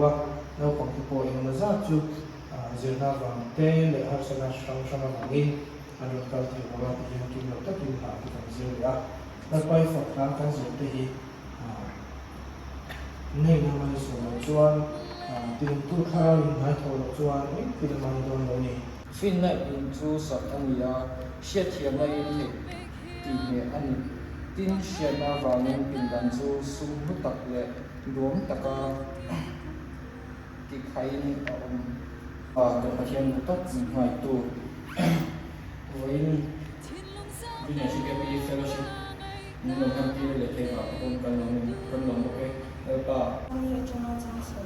no pang po yung nasa chu zirna bang te le har sana strong sana bangin ano ka ti wala ti yung kim ta kim ha ti kan zirya na pai fa kan zir te hi nei na mai so chuan tin tu kha in hai tho lo chuan ei ti man don lo ni fin na in chu sak ania hriat thiam na in ti me ani tin hriat na wangin pindan chu sum mu tak le luam taka ti khain to pathian tak mai tu voin bina shikapi fellowship no kan ti le te ba kon kan lo mo ke pa ani chona changsa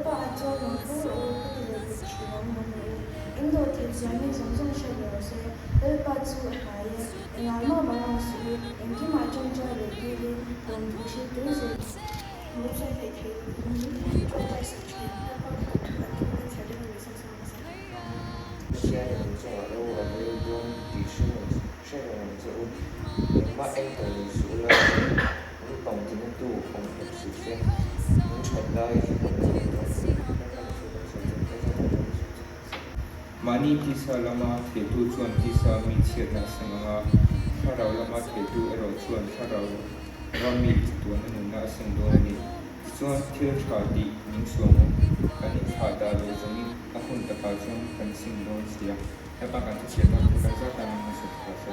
pa acha lo fu o ti le chi lo mo indo ti jani song she lo se pa chu hai nga ma ba na su in ki ma chang cha le ti le don du shi tu se mo se te ti ni to ta sa chi现在做了，我们用底数，现在我们做，你把 n 等于数了，我们懂这个度，我们实现，我们存在，我们Mani kisa lama ketu chuan kisa mi chiat na sanga tharau lama ketu ero chuan tharau rami tuan anu na sang do ani chuan thil tha di ning suang kan tha da lo zami ahun ta ka chuan kan sing don sia ta ba kan chiat na ka za ta na su ka sa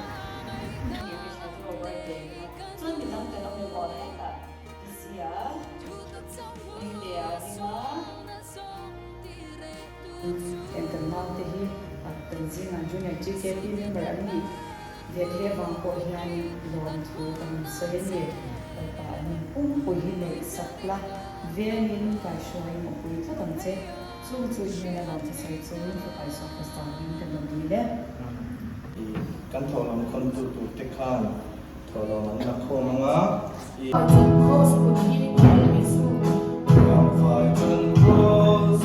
internal te hi attention an junior GKP member ani dekle bang ko hian lon thu kan saheni pa ani pum hi le sakla venin ka shoi mo pui tha kan che chu hi na la che sai chu ni ka so ka sta bin kan lo di le kan tho lam kon tu te khan tho lo man na kho manga cross ko hi ni ka ni su vai kan cross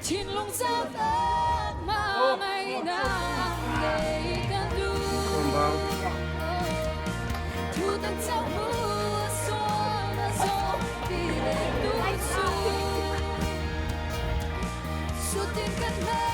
天笼罩得马美那美感度，图腾照不说那说地雷路数，说定跟美。